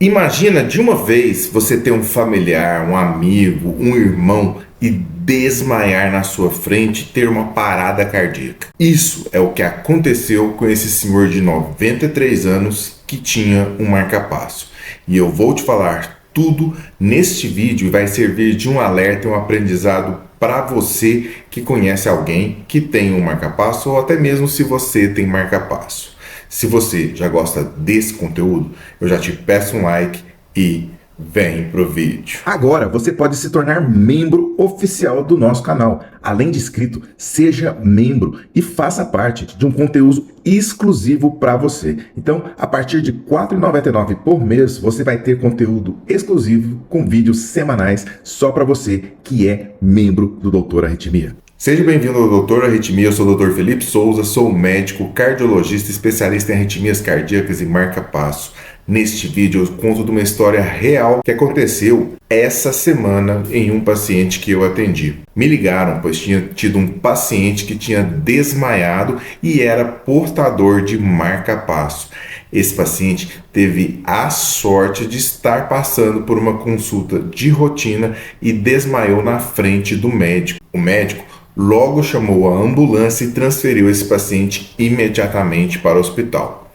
Imagina de uma vez você ter um familiar, um amigo, um irmão e desmaiar na sua frente e ter uma parada cardíaca. Isso é o que aconteceu com esse senhor de 93 anos que tinha um marca-passo. E eu vou te falar tudo neste vídeo e vai servir de um alerta e um aprendizado para você que conhece alguém que tem um marca-passo ou até mesmo se você tem marca-passo. Se você já gosta desse conteúdo, eu já te peço um like e vem pro vídeo. Agora você pode se tornar membro oficial do nosso canal. Além de inscrito, seja membro e faça parte de um conteúdo exclusivo para você. Então, a partir de R$ 4,99 por mês, você vai ter conteúdo exclusivo com vídeos semanais só para você que é membro do Doutor Arritmia. Seja bem-vindo ao Doutor Arritmia, eu sou o Dr. Felipe Souza, sou médico, cardiologista, especialista em arritmias cardíacas e marca-passo. Neste vídeo eu conto de uma história real que aconteceu essa semana em um paciente que eu atendi. Me ligaram, pois tinha tido um paciente que tinha desmaiado e era portador de marca-passo. Esse paciente teve a sorte de estar passando por uma consulta de rotina e desmaiou na frente do médico. O médico logo chamou a ambulância e transferiu esse paciente imediatamente para o hospital.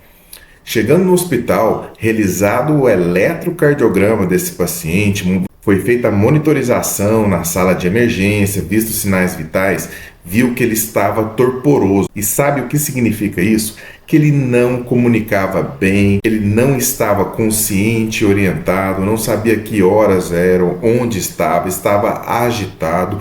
Chegando no hospital, realizado o eletrocardiograma desse paciente, foi feita a monitorização na sala de emergência, visto os sinais vitais, viu que ele estava torporoso. E sabe o que significa isso? Que ele não comunicava bem, ele não estava consciente, orientado, não sabia que horas eram, onde estava agitado.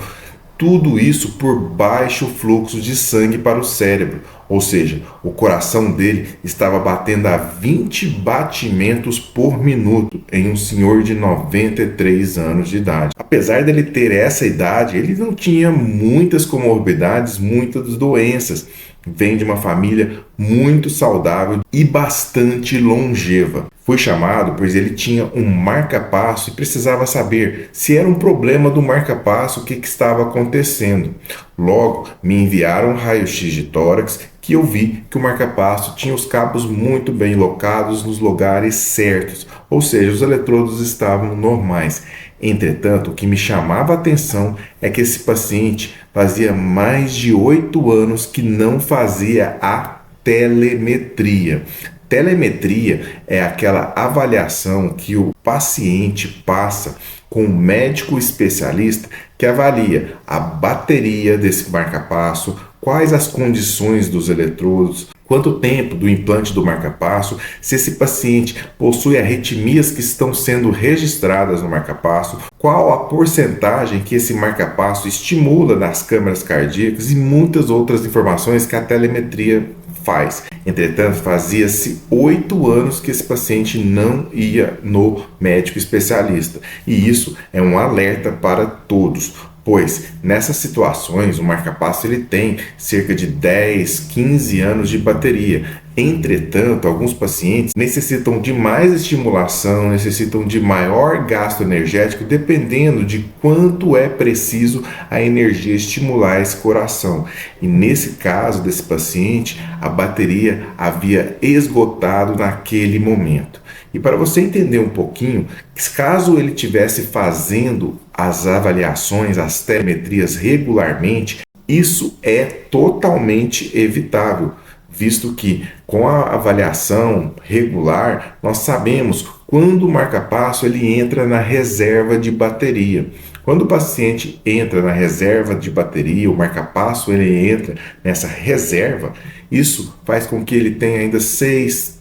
Tudo isso por baixo fluxo de sangue para o cérebro, ou seja, o coração dele estava batendo a 20 batimentos por minuto em um senhor de 93 anos de idade. Apesar dele ter essa idade, ele não tinha muitas comorbidades, muitas doenças. Vem de uma família muito saudável e bastante longeva. Foi chamado pois ele tinha um marca-passo e precisava saber se era um problema do marca-passo, o que estava acontecendo. Logo, me enviaram um raio-x de tórax que eu vi que o marca-passo tinha os cabos muito bem locados nos lugares certos, ou seja, os eletrodos estavam normais. Entretanto, o que me chamava a atenção é que esse paciente fazia mais de 8 anos que não fazia a telemetria. Telemetria é aquela avaliação que o paciente passa com um médico especialista que avalia a bateria desse marca-passo, quais as condições dos eletrodos, quanto tempo do implante do marca-passo, se esse paciente possui arritmias que estão sendo registradas no marca-passo, qual a porcentagem que esse marca-passo estimula nas câmaras cardíacas e muitas outras informações que a telemetria faz. Entretanto, fazia-se 8 anos que esse paciente não ia no médico especialista. E isso é um alerta para todos, pois nessas situações o marca-passo ele tem cerca de 10, 15 anos de bateria. Entretanto, alguns pacientes necessitam de mais estimulação, necessitam de maior gasto energético, dependendo de quanto é preciso a energia estimular esse coração. E nesse caso desse paciente, a bateria havia esgotado naquele momento. E para você entender um pouquinho, caso ele estivesse fazendo as avaliações, as telemetrias regularmente, isso é totalmente evitável, visto que com a avaliação regular, nós sabemos quando o marca-passo ele entra na reserva de bateria. Quando o paciente entra na reserva de bateria, o marca-passo ele entra nessa reserva, isso faz com que ele tenha ainda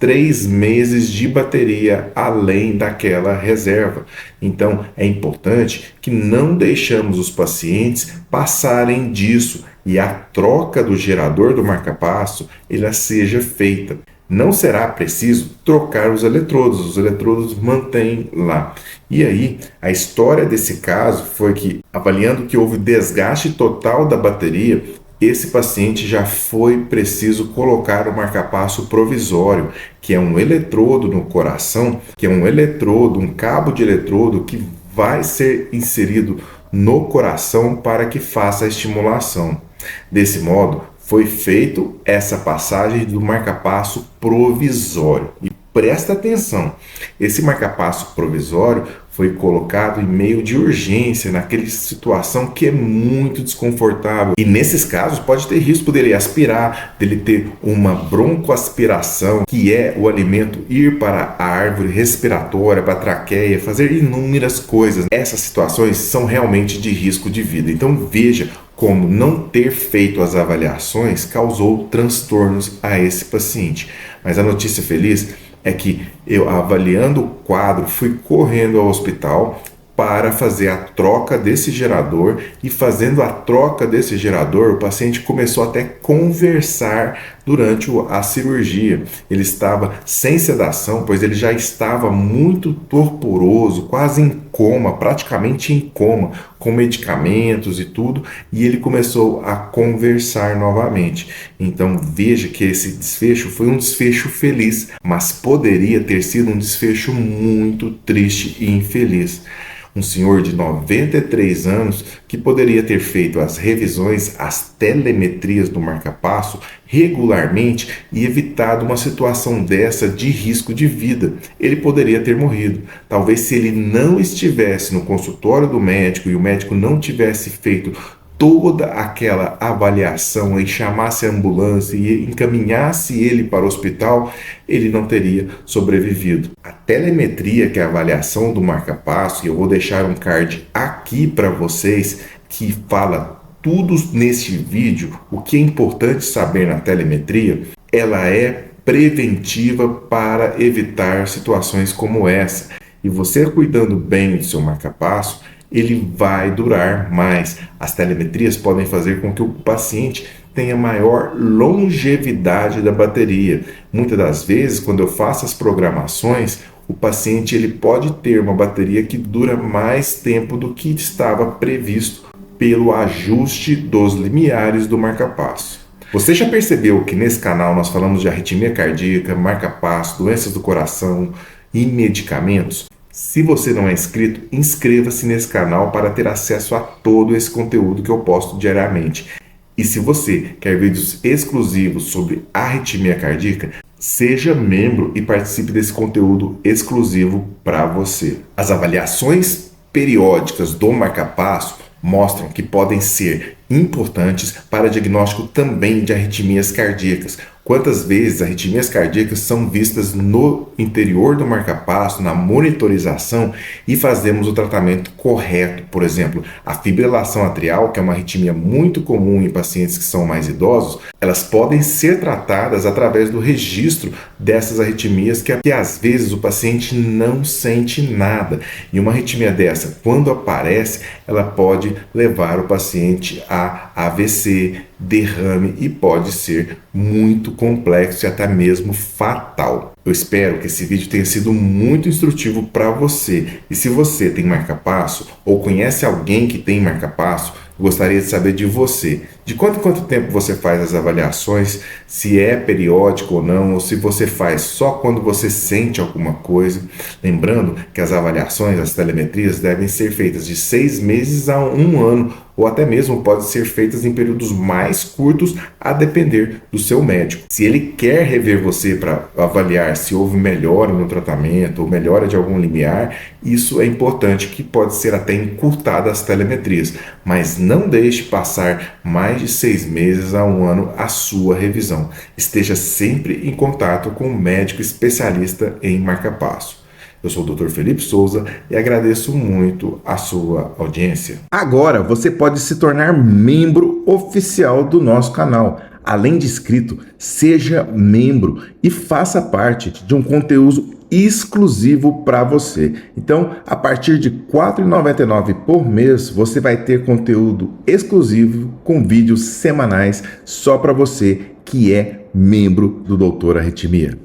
3 meses de bateria além daquela reserva. Então é importante que não deixamos os pacientes passarem disso e a troca do gerador do marca-passo ela seja feita. Não será preciso trocar os eletrodos mantêm lá. E aí, a história desse caso foi que, avaliando que houve desgaste total da bateria, esse paciente já foi preciso colocar o marca-passo provisório, que é um eletrodo no coração, que é um eletrodo, um cabo de eletrodo que vai ser inserido no coração para que faça a estimulação. Desse modo, foi feito essa passagem do marca-passo provisório. E presta atenção, esse marca-passo provisório foi colocado em meio de urgência, naquela situação que é muito desconfortável. E nesses casos pode ter risco dele aspirar, dele ter uma broncoaspiração, que é o alimento ir para a árvore respiratória, para a traqueia, fazer inúmeras coisas. Essas situações são realmente de risco de vida. Então veja como não ter feito as avaliações causou transtornos a esse paciente. Mas a notícia feliz é que eu, avaliando o quadro, fui correndo ao hospital para fazer a troca desse gerador, e fazendo a troca desse gerador, o paciente começou até a conversar durante a cirurgia. Ele estava sem sedação, pois ele já estava muito torporoso, quase em coma, praticamente em coma, com medicamentos e tudo, e ele começou a conversar novamente. Então veja que esse desfecho foi um desfecho feliz, mas poderia ter sido um desfecho muito triste e infeliz. Um senhor de 93 anos que poderia ter feito as revisões, as telemetrias do marca-passo regularmente e evitado uma situação dessa de risco de vida. Ele poderia ter morrido. Talvez, se ele não estivesse no consultório do médico e o médico não tivesse feito toda aquela avaliação e chamasse a ambulância e encaminhasse ele para o hospital, ele não teria sobrevivido. A telemetria, que é a avaliação do marca-passo, e eu vou deixar um card aqui para vocês que fala tudo neste vídeo, o que é importante saber na telemetria, ela é preventiva para evitar situações como essa. E você cuidando bem do seu marca-passo, ele vai durar mais. As telemetrias podem fazer com que o paciente tenha maior longevidade da bateria. Muitas das vezes, quando eu faço as programações, o paciente ele pode ter uma bateria que dura mais tempo do que estava previsto pelo ajuste dos limiares do marca-passo. Você já percebeu que nesse canal nós falamos de arritmia cardíaca, marca-passo, doenças do coração e medicamentos? Se você não é inscrito, inscreva-se nesse canal para ter acesso a todo esse conteúdo que eu posto diariamente. E se você quer vídeos exclusivos sobre arritmia cardíaca, seja membro e participe desse conteúdo exclusivo para você. As avaliações periódicas do marca-passo mostram que podem ser importantes para diagnóstico também de arritmias cardíacas. Quantas vezes arritmias cardíacas são vistas no interior do marca-passo, na monitorização, e fazemos o tratamento correto. Por exemplo, a fibrilação atrial, que é uma arritmia muito comum em pacientes que são mais idosos, elas podem ser tratadas através do registro dessas arritmias que às vezes o paciente não sente nada. E uma arritmia dessa, quando aparece, ela pode levar o paciente a AVC, derrame, e pode ser muito complexo e até mesmo fatal. Eu espero que esse vídeo tenha sido muito instrutivo para você. E se você tem marca-passo ou conhece alguém que tem marca-passo, gostaria de saber de você. De quanto em quanto tempo você faz as avaliações, se é periódico ou não, ou se você faz só quando você sente alguma coisa. Lembrando que as avaliações, as telemetrias, devem ser feitas de 6 meses a 1 ano, ou até mesmo pode ser feitas em períodos mais curtos, a depender do seu médico. Se ele quer rever você para avaliar se houve melhora no tratamento ou melhora de algum limiar, isso é importante, que pode ser até encurtada as telemetrias, mas não deixe passar mais de 6 meses a 1 ano a sua revisão. Esteja sempre em contato com um médico especialista em marca-passo. Eu sou o Dr. Felipe Souza e agradeço muito a sua audiência. Agora você pode se tornar membro oficial do nosso canal. Além de inscrito, seja membro e faça parte de um conteúdo exclusivo para você. Então, a partir de R$ 4,99 por mês, você vai ter conteúdo exclusivo com vídeos semanais só para você que é membro do Doutor Arritmia.